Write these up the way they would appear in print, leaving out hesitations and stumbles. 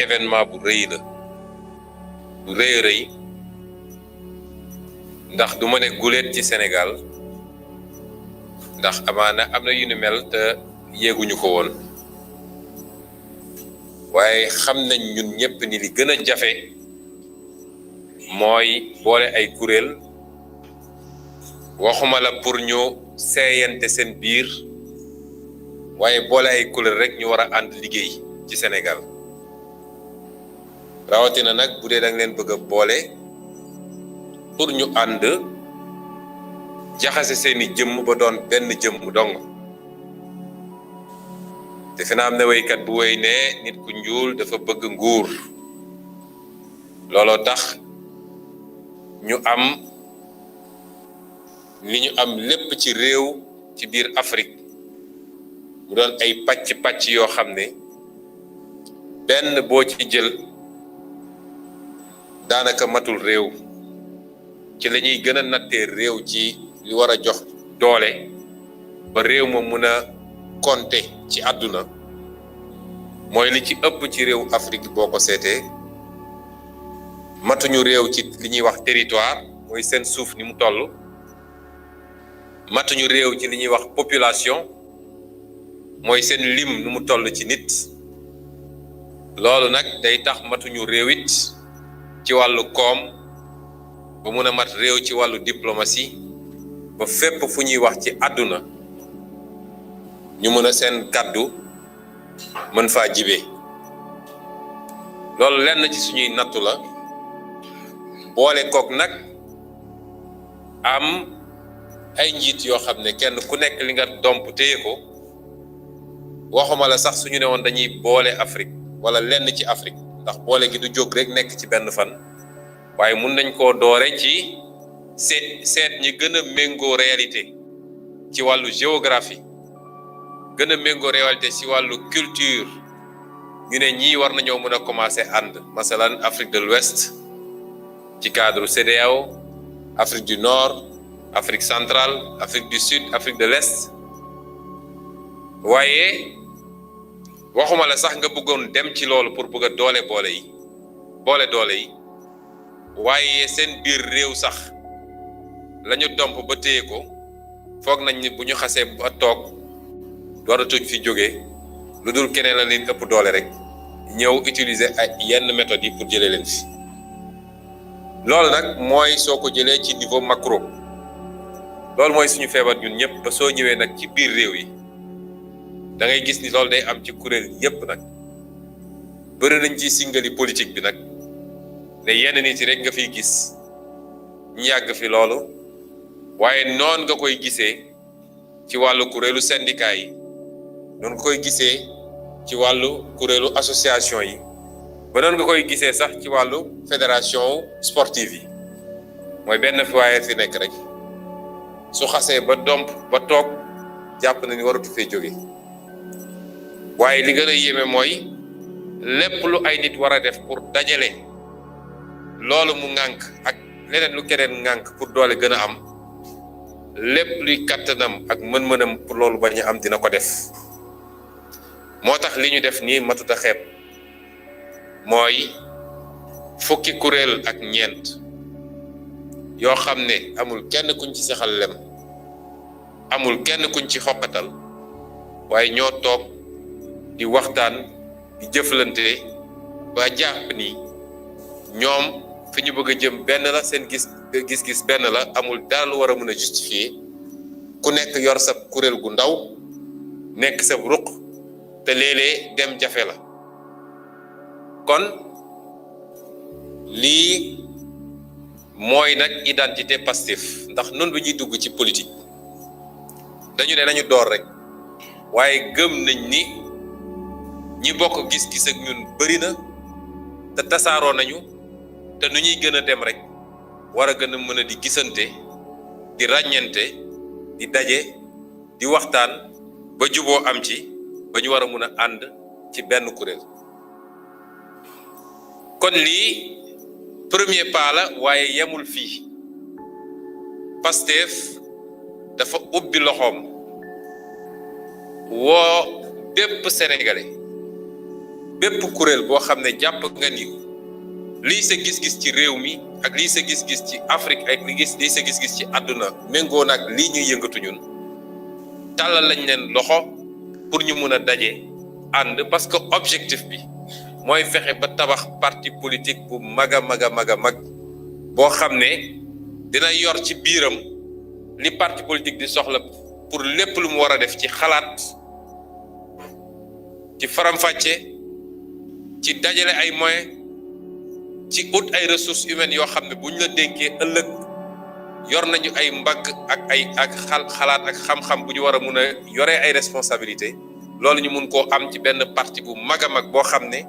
événement bu rëy la bu rëy a rëy ndax du ma ne guléet ci Sénégal ndax amaana am na yu ni mel te yéeguñu ko woon waaye xam nañ ñun ñëpp ni li gën a jafe mooy boole ay kuréel waxuma la pour ñu seeyante seen biir waaye boole ay kuréel rek ñu war a ànd liggéey ci Sénégal rawatina nag bu dee da nga leen bëgg a boole pour ñu ànd jaxase seeni jëmm ba doon benn jëmm dong te fi na am na waykat bu woy ne nit ku ñuul dafa bëgg nguur looloo tax ñu am li ñu am lépp ci réew ci biir Afrique mu doon ay pàcc-pàcc yoo xam ne benn boo ci jël daanaka matul réew ci la ñuy gën a nattee réew ci li war a jox doole ba réew ma mun a compter ci àdduna mooy li ci ëpp ci réew Afrique boo ko seetee matuñu réew ci li ñuy wax territoire mooy seen suuf ni mu toll matuñu réew ci li ñuy wax population mooy seen lim nu mu toll ci nit loolu nag day tax matuñu réew it ci wàllu koom ba mun a mat réew ci wàllu diplomatie ba fépp fu ñuy wax ci àdduna ñu mën a seen kàddu mën faa jibee loolu lenn ci suñuy nattu la boole kook nag am ay njiit yoo xam ne kenn ku nekk li nga domp téye ko waxuma la sax suñu ne woon dañuy boole Afrique wala lenn ci Afrique ndax boole gi du jóg rek nekk ci benn fan waaye mun nañ koo doore ci seet ñi gën a méngoo réalité ci wàllu géographie gën a méngoo réalité ci wàllu culture ñu ne ñii war nañoo mën a commencer ànd masalan Afrique de l'Ouest ci cadre CEDEAO Afrique du Nord Afrique centrale Afrique du Sud Afrique de l'Est waaye waxuma la sax nga bëggoon dem ci loolu pour bëgg a boole doole yi waaye seen biir réew sax lañu domp ba téye ko foog nañ ni bu ñu xasee ba toog dooratuñ fi jógee lu dul keneen la leen ëpp doole rek ñëw utiliser ay yenn méthodes yi pour jëlee leen fi loolu nag mooy soo ko jëlee ci niveau macro loolu mooy suñu feebar ñun ñëpp ba soo ñëwee nag ci biir réew yi da ngay gis ni loolu day am ci kuréel yépp nag bëri nañ ci singali politique bi nag ne yenn nit yi rek nga fiy gis ñu yàgg fi loolu waaye noon nga koy gisee ci wàllu kuréelu syndicat yi noonu nga koy gisee ci wàllu kuréelu association yi ba noonu nga koy gisee sax ci wàllu fédération sportive yi mooy benn fi waaye fi nekk rek su xasee ba domp ba toog jàpp na ni waratu fee jóge waaye li gën a yéeme mooy lépp lu ay nit war a def pour dajale loolu mu ŋànk ak leneen lu keneen ŋànk pour doole gën a am lépp luy kattanam ak mën-mënam pour loolu bañ a am dina ko def moo tax li ñu def nii matut a xeeb mooy fukki kuréel ak ñeent yoo xam ne amul kenn kuñ ci saxal lem amul kenn kuñ ci xoqatal waaye ñoo toog di waxtaan di jëflante ba jàpp ni ñoom fi ñu bëgg a jëm benn la seen gis-gis benn la amul dara lu war a mën a justifier ku nekk yor sa kuréel gu ndaw nekk sa ruq te léeg-léeg dem jafe la kon lii mooy nag identité Pastef ndax noonu bi ñuy dugg ci politique dañu ne nañu door rek waaye gëm nañ ni ñi bokk gis-gis ak ñun bëri na te tasaaroo nañu te nu ñuy gën a dem rek war a gën a mën a di gisante di ràññante di daje di waxtaan ba juboo am ci ba ñu war a mën a ànd ci benn kuréel kon lii premier pas la waaye yemul fii Pastef dafa ubbi loxoom woo bépp sénégalais bépp kuréel boo xam ne jàpp nga ni lii sa gis-gis ci réew mi ak lii sa gis-gis ci Afrique ak lii sa gis-gis ci àdduna méngoo nag lii ñuy yëngatu ñun tàllal lañ leen loxo pour ñu mun a daje ànd parce que objectif bi mooy fexe ba tabax parti politique bu mag a mag boo xam ne dina yor ci biiram li parti politique di soxla pour lépp lu mu war a def ci xalaat ci faram-fàcce ci dajale ay moyens ci ut ay ressources humaines yoo xam ne bu ñu la dénkee ëllëg yor nañu ay mbagg ak xalaat ak xam-xam bu ñu war a mun a yoree ay responsabilités loolu ñu mun koo am ci benn parti bu mag a mag boo xam ne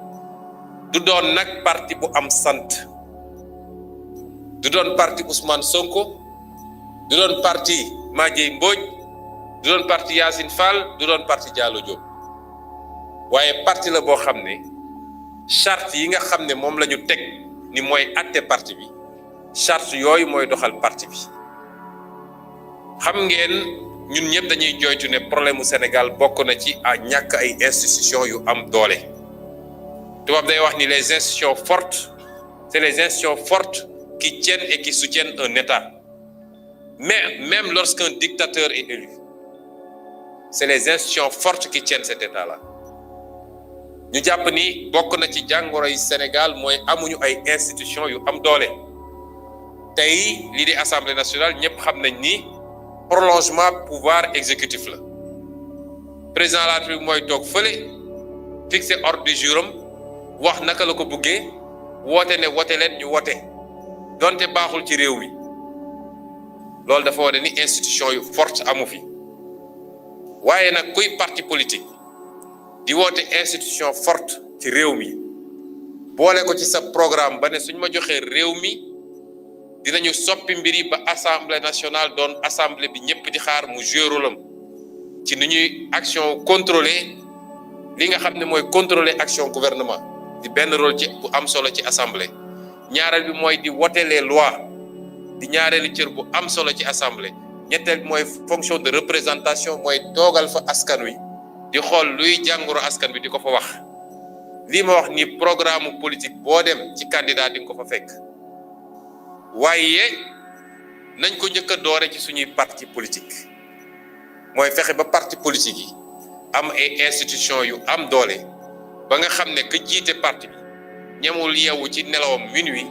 du doon nag parti bu am sant du doon parti Ousmane Sonko du doon parti Madieye Mbodj du doon parti Yacine Fall du doon parti Diallo Diop waaye parti la boo xam ne charte yi nga xam ne moom la ñu teg ni mooy atte parti bi charte yooyu mooy doxal parti bi xam ngeen ñun ñëpp dañuy joytu ne problème mu Sénégal bokk na ci ñàkk ay institutions yu am doole tubaab day wax ni les institutions fortes c'est les institutions fortes qui tiennent et qui soutiennent un État mais même lorsqu'un dictateur est élu c'est les institutions fortes qui tiennent cet État-là ñu jàpp ni bokk na ci jàngoro yi Sénégal mooy amuñu ay institutions yu am doole tey lii di Assemblée nationale ñëpp xam nañ ni prolongement pouvoir exécutif la président de la République mooy toog fële fixer ordre du jour am wax naka la ko buggee woote ne wote leen ñu wote donte baaxul ci réew mi loolu dafa wane ni institution yu forte amu fi waaye nag kuy parti politique di woote institution forte ci réew mi boole ko ci sa programme ba ne suñ ma joxee réew mi dinañu soppi mbir yi ba assemblée nationale doon assemblée bi ñëpp di xaar mu jouer rôle am ci ni ñuy action contrôler li nga xam ne mooy contrôler action gouvernement di benn rôle ci bu am solo ci assemblée ñaareel bi mooy di voter les lois di ñaareelu cër bu am solo ci assemblée ñetteel bi mooy fonction de représentation mooy toogal fa askan wi di xool luy jàngoro askan wi di ko fa wax lii ma wax ni programme politique boo dem ci candidat di nga ko fa fekk waaye nañ ko njëkk a doore ci suñuy parti politique mooy fexe ba parti politique yi am ay institution yu am doole ba nga xam ne ka jiite parti bi ñemul yeewu ci nelawam minuit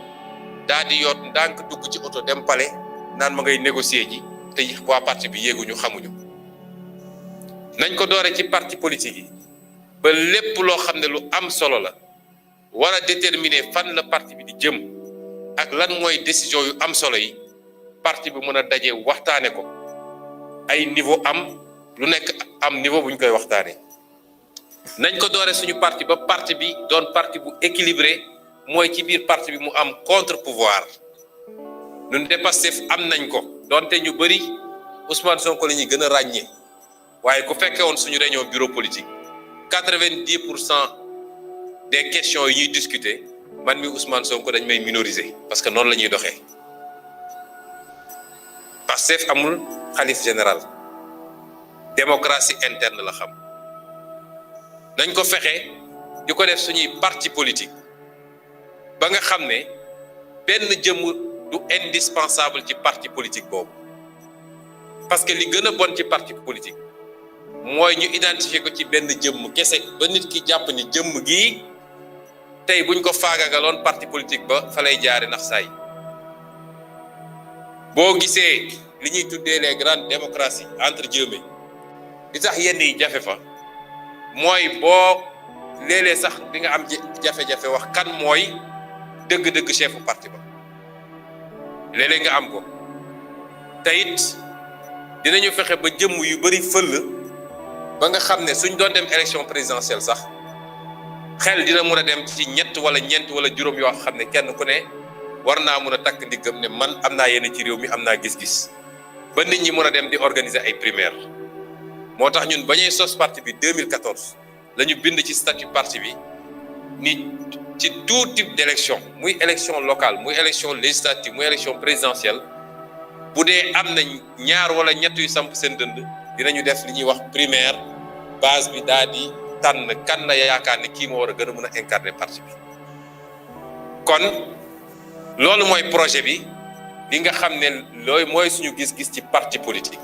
daal di yoot ndànk dugg ci oto dem palais naan ma ngay négocier ji te waa parti bi yéeguñu xamuñu nañ ko doore ci parti politique yi ba lépp loo xam ne lu am solo la war a déterminer fan la parti bi di jëm ak lan mooy décision yu am solo yi parti bi mën a daje waxtaane ko ay niveau am lu nekk am niveau bu ñu koy waxtaane nañ ko doore suñu parti ba parti bi doon parti bu équilibré mooy ci biir parti bi mu am contre pouvoir ñun de Pastef am nañ ko donte ñu bëri Ousmane Sonko la ñuy gën a ràññee waaye ku fekkee woon suñu réunion bureau politique 90% des questions yi ñuy discuter man mi Ousmane Sonko dañ may minoriser parce que noonu la ñuy doxee Pastef amul xalif général démocratie interne la xam nañ ko fexe di ko def suñuy parti politique ba nga xam ne benn jëmm du indispensable ci parti politique boobu parce que li gën a bon ci parti politique mooy ñu identifier ko ci benn jëmm kese ba nit ki jàpp ni jëmm gii tey buñ ko faagagaloon parti politique ba fa lay jaare ndax saay boo gisee li ñuy tuddee les grandes démocraties entre guillemets li tax yenn yi jafe fa mooy boo léeg-léeg sax di nga am jafe-jafe wax kan mooy dëgg-dëgg chefu parti ba léeg-léeg nga am ko te it dinañu fexe ba jëmm yu bari fël ba nga xam ne suñ doon dem élection présidentielle sax xel dina mun a dem ci ñett wala ñeent wala juróom yoo xam ne kenn ku ne war naa mun a takk ndiggam ne man am naa yéene ci réew mi am naa gis-gis ba nit ñi mun a dem di organiser ay primaire moo tax ñun ba ñuy sos parti bi 2014 la ñu bind ci statut parti bi ni ci tout type d'élection muy élection locale muy élection législative muy élection présidentielle bu dee am nañ ñaar wala ñett yu samp seen dënd dinañu def li ñuy wax primaire base bi daal di tànn kan la yaakaar ne kii moo war a gën a mën a incarner parti bi kon loolu mooy projet bi li nga xam ne looy mooy suñu gis-gis ci parti politique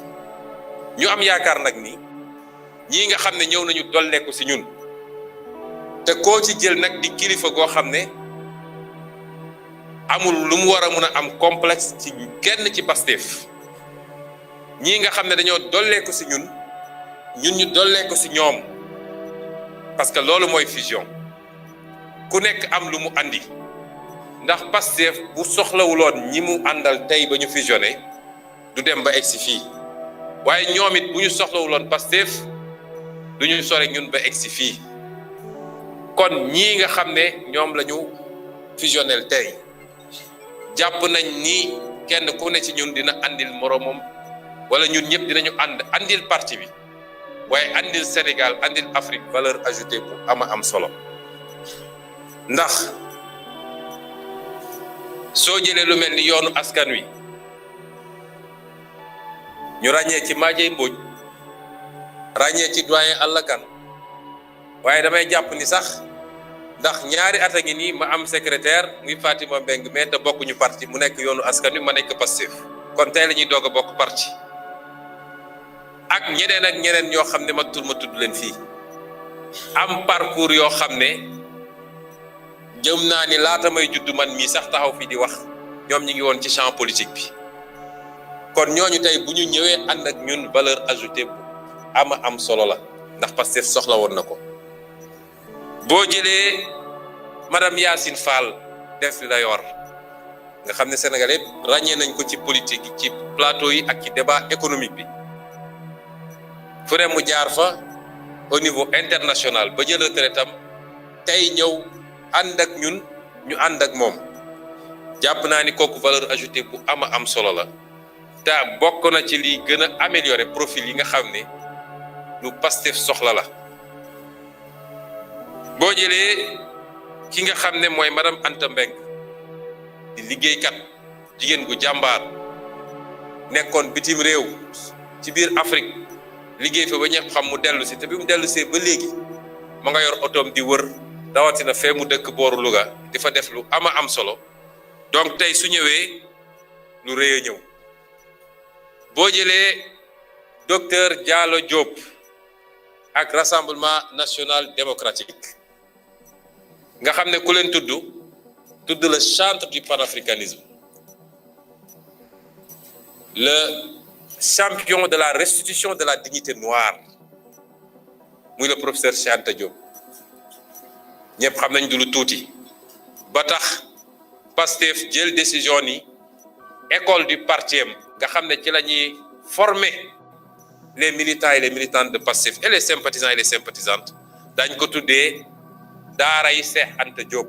ñu am yaakaar nag ni ñii nga xam ne ñëw nañu dolleeku si ñun te koo ci jël nag di kilifa goo xam ne amul lu mu war a mun a am complexe ci kenn ci Pastef ñii nga xam ne dañoo dolleeku si ñun ñu dolleeku si ñoom parce que loolu mooy fusion ku nekk am lu mu andi ndax Pastef bu soxlawuloon ñi mu àndal tey ba ñu fusionné du dem ba egsi fii waaye ñoom it bu ñu soxlawuloon Pastef du ñu sore ñun ba egsi fii kon ñii nga xam ne ñoom la ñu fusionnel tey jàpp nañ ni kenn ku ne ci ñun dina andil moromam wala ñun ñëpp dinañu ànd andil parti bi waaye andil Sénégal andil Afrique valeur ajoutée bu am solo ndax soo jëlee lu mel ni yoonu askan wi ñu ràññee ci Madieye Mbodj ràññee ci doyen Alla Kane waaye damay jàpp ni sax ndax ñaari at a ngi nii ma am secrétaire muy Fatima Mbeng mais te bokkuñu parti mu nekk yoonu askan wi ma nekk Pastef kon tey la ñuy doog a bokk parti ak ñeneen ñoo xam ne ma tudd leen fii am parcours yoo xam ne jëm naa ni laata may judd man mii sax taxaw fii di wax ñoom ñi ngi woon ci champ politique bi kon ñooñu tey bu ñu ñëwee ànd ak ñun valeur ajoutée bu am solo la ndax Pastef soxla woon na ko boo jëlee madame Yacine Fall def li la yor nga xam ne Sénégal yëpp ràññee nañ ko ci politique yi ci plateau yi ak ci débat économique bi fu ne mu jaar fa au niveau international ba jël retraitam tey ñëw ànd ak ñun ñu ànd ak moom jàpp naa ni kooku valeur ajoutée bu am solo la te bokk na ci li gën a améliorer profil yi nga xam ne lu Pastef soxla la boo jëlee ki nga xam ne mooy madame Anta Mbeng di liggéeykat jigéen gu jàmbaar nekkoon bitim réew ci biir Afrique liggéey fa ba ñëpp xam mu dellu si te bi mu dellu see ba léegi ma nga yor otoom di wër rawatina fee mu dëkk booru Louga di fa def lu am solo donc tey su ñëwee lu rëy a ñëw boo jëlee docteur Diallo Diop ak Rassemblement National Démocratique nga xam ne ku leen tudd le chantre du panafricanisme le champion de la restitution de la dignité noire muy le professeur Cheikh Anta Diop ñëpp xam nañ du lu tuuti ba tax Pastef jël décision ni école du parti am nga xam ne ci la ñuy former les militants et les militantes de Pastef et les sympathisants et les sympathisantes dañ ko tuddee daara yi Cheikh Anta Diop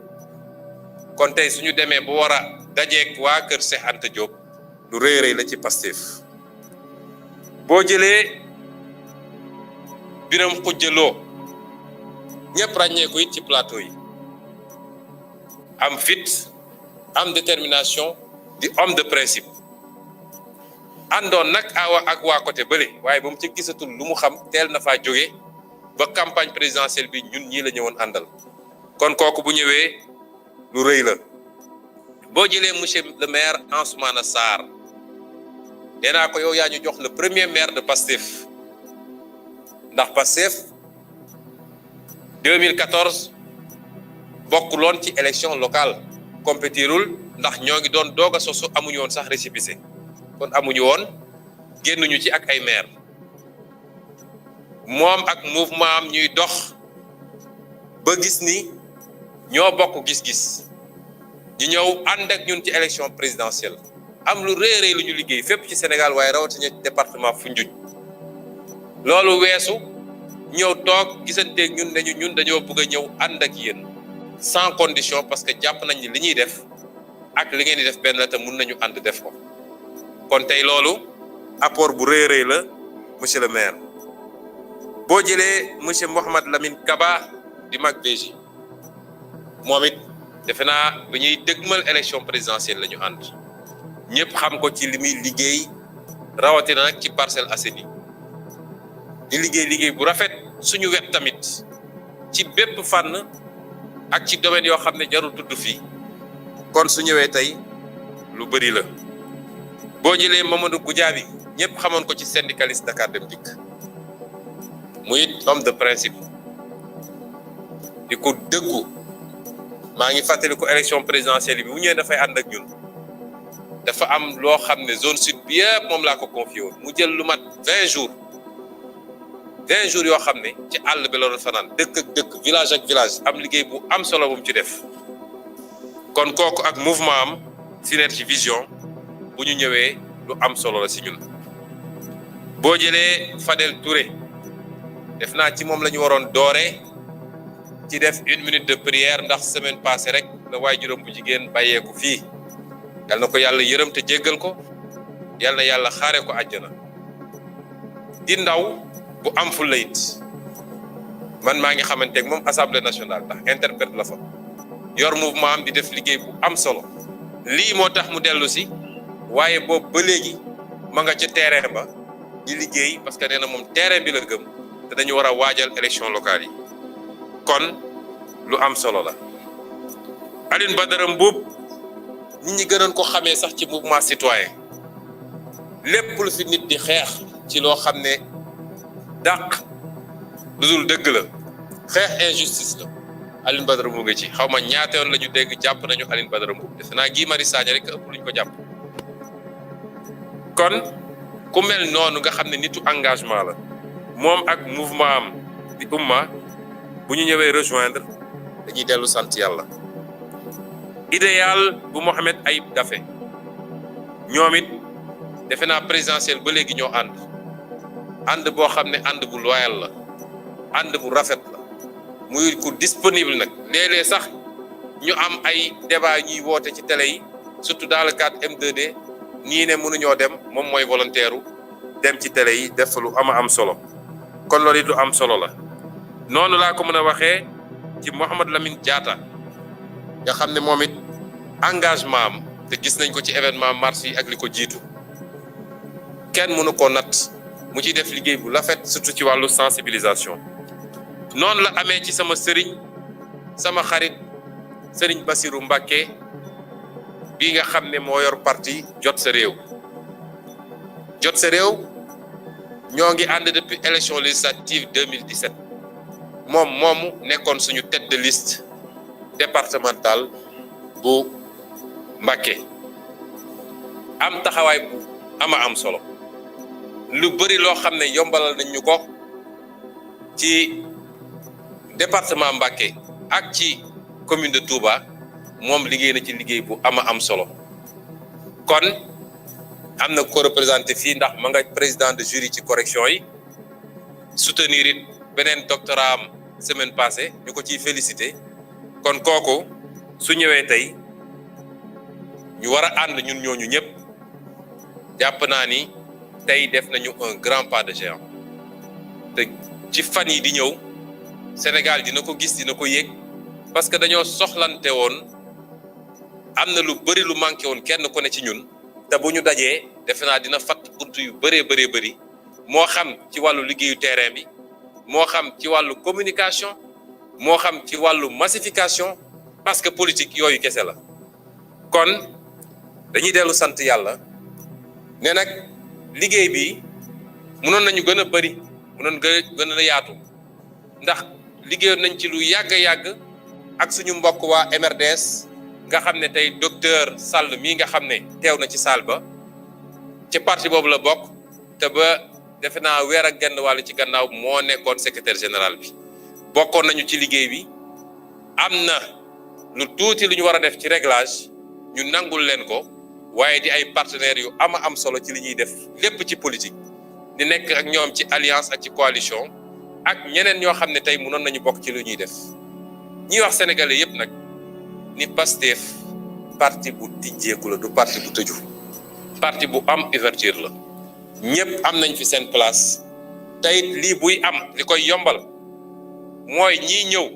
kon tey suñu demee ba war a dajeek waa kër Cheikh Anta Diop lu rëy la ci Pastef boo jëlee Biram Khoudia Lo ñëpp ràññee ko it ci plateau yi am fit am détermination di homme de principe àndoon nag ak waa côté bële waaye ba mu ci gisatul lu mu xam teel na faa jóge ba campagne présidentielle bi ñun ñii la ñëwoon àndal kon kooku bu ñëwee lu rëy la boo jëlee monsieur le maire Ansoumana Sarr nee naa ko yow yaa ñu jox le premier maire de Pastef ndax Pastef 2014 bokkuloon ci élection locale compétirul ndax ñoo ngi doon doog a sosu amuñu woon sax récépissé kon amuñu woon génnuñu ci ak ay maire moom ak mouvement am ñuy dox ba gis ni ñoo bokk gis-gis ñu ñëw ànd ak ñun ci élection présidentielle am lu rëy lu ñu liggéey fépp ci Sénégal waaye rawatina ci département Foundiougne loolu weesu ñëw toog gisanteeg ñun ne ñun dañoo bëgg a ñëw ànd ak yéen sans condition parce que jàpp nañ ni li ñuy def ak li ngeen di def benn la te mun nañu ànd def ko kon tey loolu apport bu rëy la monsieur le maire boo jëlee monsieur Mohamed Lamine Kaba di mag BJ moom it defe naa ba ñuy dëgmal élection présidentielle la ñu ànd ñëpp xam ko ci li muy liggéey rawatina nag ci Parcelles Assainies di liggéey bu rafet suñu wet tamit ci bépp fànn ak ci domaine yoo xam ne jarul tudd fii kon su ñëwee tey lu bëri la boo jëlee Mamadou Goudiaby ñëpp xamoon ko ci syndicaliste Dakar Dem Dikk muy homme de principe di ko dëggu maa ngi fàttali ko élection présidentielle bi bu ñëwee dafay ànd ak ñun dafa am loo xam ne zone sud bi yëpp moom laa ko confié woon mu jël lu mat 20 jours yoo xam ne ci àll bi la doon fanaan dëkk ak dëkk village ak village am liggéey bu am solo bu mu ci def kon kooku ak mouvement am Synergie Vision bu ñu ñëwee lu am solo la si ñun boo jëlee Fadel Touré def naa ci moom la ñu waroon dooree ci def 1 minute de prière ndax semaine passée rek la waajuram bu jigéen bàyyeeku fii yal na ko yàlla yërëm te jéggal ko yal na yàlla xaare ko àjjana di ndaw bu am fulla it man maa ngi xamanteeg moom assemblée nationale ndax interprète la fa yor mouvement am di def liggéey bu am solo lii moo tax mu dellu si waaye boobu ba léegi ma nga ca terrain ba di liggéey parce que nee na moom terrain bi la gëm te dañu war a waajal élection locale yi kon lu am solo la Alioune Badara Mboup nit ñi gënoon ko xamee sax ci mouvement citoyen lépp lu fi nit di xeex ci loo xam ne dàq lu dul dëgg la xeex injustice la Alioune Badara mu ngi ci xaw ma ñaata yoon la ñu dégg jàpp nañu Alioune Badara Mboup defe naa Guy Marius Sagna rek ëpp luñ ko jàpp kon ku mel noonu nga xam ne nitu engagement la moom ak mouvement am di umma bu ñu ñëwee rejoindre dañuy dellu sant yàlla idéal bu Mohamed Ayib Daffé ñoom it defe naa présidentielle ba léegi ñoo ànd boo xam ne ànd bu loyal la ànd bu rafet la muy ku disponible nag léeg-léeg sax ñu am ay débat ñuy woote ci télé yi surtout dans le cadre M2D ñii ne mënuñoo dem moom mooy volontaire dem ci télé yi def lu am solo kon loolu it lu am solo la noonu laa ko mën a waxee ci Mouhamadou Lamine Diatta nga xam ne moom it engagement am te gis nañ ko ci événement mars yi ak li ko jiitu kenn mënu koo natt mu ciy def liggéey bu rafet surtout ci wàllu sensibilisation noonu la amee ci sama sëriñ sama xarit sëriñ Bassirou Mbacké bii nga xam ne moo yor parti Jot Sa Réew ñoo ngi ànd depuis élection législative 2017 moom moomu nekkoon suñu tête de liste départementale bu Mbacké am taxawaay bu am solo lu bëri loo xam ne yombalal nañ ñu ko ci département Mbacké ak ci commune de Touba moom liggéey na ci liggéey bu am solo kon am na ko représenté fii ndax ma nga président de jury ci correction yi soutenir it beneen doctorat am semaine passée ñu ko ciy félicité kon kooku su ñëwee tey ñu war a ànd ñun ñooñu ñëpp jàpp naa ni tey def nañu un grand pas de géant te ci fan yi di ñëw Sénégal dina ko gis dina ko yéeg parce que dañoo soxlante woon am na lu bëri lu manqué woon kenn ku ne ci ñun te bu ñu dajee defe naa dina fatt bunt yu bëri moo xam ci wàllu liggéeyu terrain bi moo xam ci wàllu communication moo xam ci wàllu massification parce que politique yooyu kese la kon dañuy dellu sant yàlla ne nag liggéey bi mënoon nañu gën a bëri mënoon gën a yaatu ndax liggéeyoon nañ ci lu yàgg ak suñu mbokk waa MRDS nga xam ne tey docteur Sall mii nga xam ne teew na ci salle ba ci parti boobu la bokk te ba defe naa weer ak genn wàll ci gannaaw moo nekkoon secrétaire général bi bokkoon nañu ci liggéey bi am na lu tuuti lu ñu war a def ci réglage ñu nangul leen ko waaye di ay partenaires yu am solo ci li ñuy def lépp ci politique di nekk ak ñoom ci alliance ak ci coalition ak ñeneen ñoo xam ne tey mënoon nañu bokk ci lu ñuy def ñuy wax sénégalais yépp nag ni Pastef parti bu tijjeeku la du parti bu tëju parti bu am ouverture la ñëpp am nañ fi seen place tey lii buy am li koy yombal mooy ñii ñëw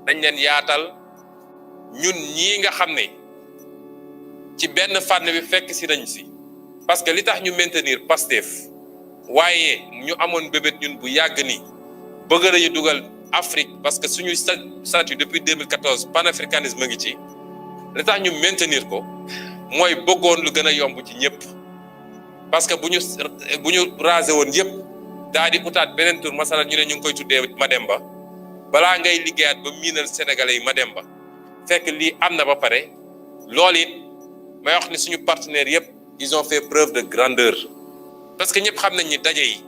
dañ leen yaatal ñun ñii nga xam ne ci benn fànn bi fekk si nañ si parce que li tax ñu maintenir Pastef waaye ñu amoon bébét ñun bu yàgg ni bëgg nañu dugal Afrique parce que suñu statut depuis 2014 panafricanisme ngi ci li tax ñu maintenir ko mooy bëggoon lu gën a yomb ci ñëpp parce que bu ñu rasé woon yëpp daal di utaat beneen tur masala ñu ne ñu ngi koy tuddee Mademba balaa ngay liggéeyaat ba miinal sénégalais yi Mademba fekk lii am na ba pare loolu it may wax ni suñu partenaires yëpp ils ont fait preuve de grandeur parce que ñëpp xam nañ ni daje yi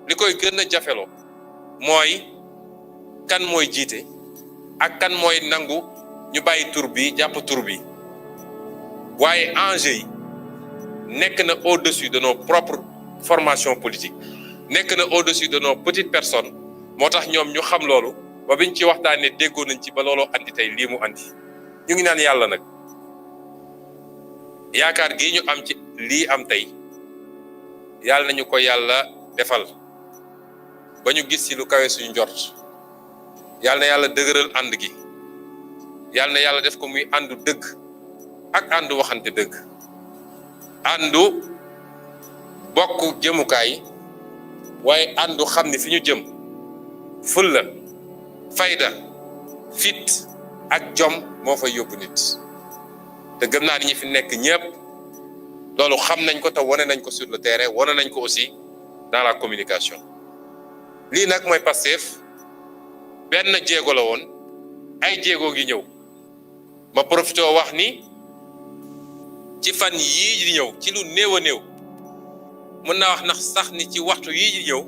li koy gën a jafeloo mooy kan mooy jiite ak kan mooy nangu ñu bàyyi tur bi jàpp tur bi waaye enjeu yi nekk na au-dessus de nos propres formations politiques nekk na au-dessus de nos petites personnes moo tax ñoom ñu xam loolu ba biñ ci waxtaanee déggoo nañ ci ba looloo andi tey lii mu andi ñu ngi naan yàlla nag yaakaar gi ñu am ci lii am tey yàlla nañu ko yàlla defal ba ñu gis ci lu kawe suñu njort yàlla na yàlla dëgëral ànd gi yàlla na yàlla def ko muy àndu dëgg ak àndu waxante dëgg àndu bokk jëmukaay waaye àndu xam ni fi ñu jëm fulla fayda fit ak jom moo fay yóbbu nit te gëm naa ni ñi fi nekk ñëpp loolu xam nañ ko te wane nañ ko sur le terrain wane nañ ko aussi dans la communication lii nag mooy Pastef benn jéego la woon ay jéego gi ñëw ma profité wax ni ci fan yii di ñëw ci lu néew a néew mën naa wax ndax sax ni ci waxtu yii di ñëw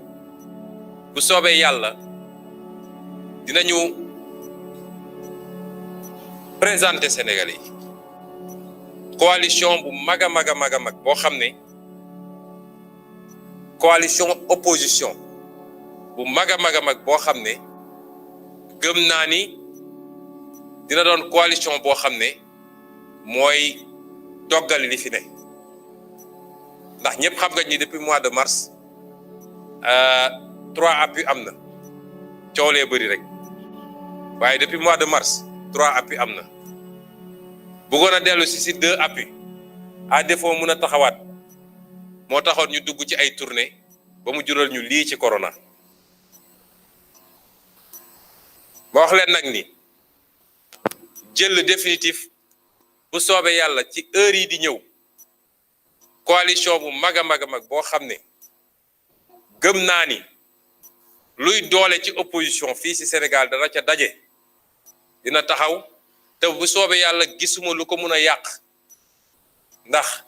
bu soobee yàlla dinañu présenter Sénégalais yi coalition bu mag a mag a mag a mag boo xam ne coalition opposition bu mag a mag a mag boo xam ne gëm naa ni dina doon coalition boo xam ne mooy doggali li fi ne ndax ñëpp xam nga ni depuis mois de mars 3 appuis am na coow lee bëri rek waaye depuis mois de mars 3 appuis am na bëggoon a dellu si 2 appuis à défaut mën a taxawaat moo taxoon ñu dugg ci ay tournée ba mu jural ñu lii ci corona ma wax leen nag ni jël définitif bu soobee yàlla ci heure yi di ñëw coalition bu mag a mag a mag boo xam ne gëm naa ni luy doole ci opposition fii ci Sénégal dana ca daje dina taxaw te bu soobee yàlla gisuma lu ko mun a yàq ndax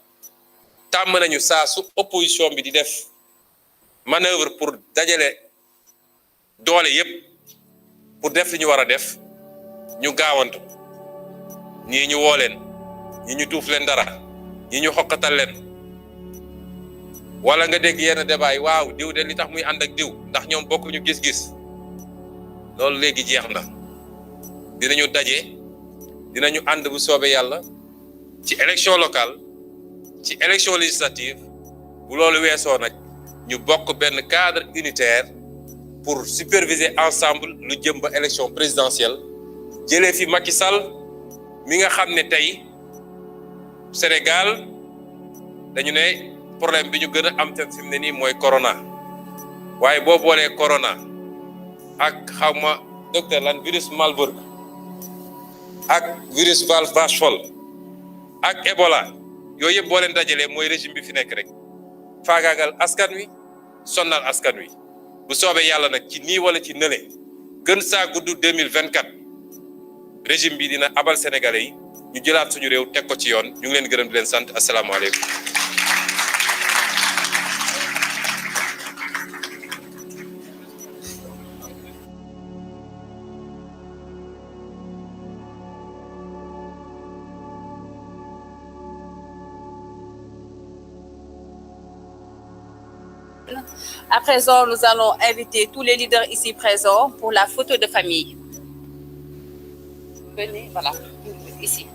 tàmm nañu saa su opposition bi di def manœuvre pour dajale doole yépp pour def li ñu war a def ñu gaawantu ñii ñu woo leen ñi ñu tuuf leen dara ñi ñu xokkatal leen wala nga dégg yenn débat yi waaw diw de li tax muy ànd ak diw ndax ñoom bokkuñu gis-gis loolu léegi jeex na dinañu daje dinañu ànd bu soobee yàlla ci élection locale ci élection législative bu loolu weesoo nag ñu bokk benn cadre unitaire pour superviser ensemble lu jëm ba élection présidentielle jëlee fi Macky Sall mi nga xam ne tey Sénégal dañu ne problème bi ñu gën a am te fi mu ne nii mooy corona waaye boo boolee corona ak xawma docteur lan virus Marburg ak virus vache folle ak Ebola yooyu yëpp boo leen dajalee mooy régime bi fi nekk rek faagaagal askan wi sonnal askan wi bu soobee yàlla nag ci nii wala ci nële gën saa gudd 2024 régime bi dina abal sénégalais yi ñu jëlaat suñu réew teg ko ci yoon ñu ngi leen gërëm di leen sant asalaamaaleykum. À présent, nous allons inviter tous les leaders ici présents pour la photo de famille. Venez, voilà, ici.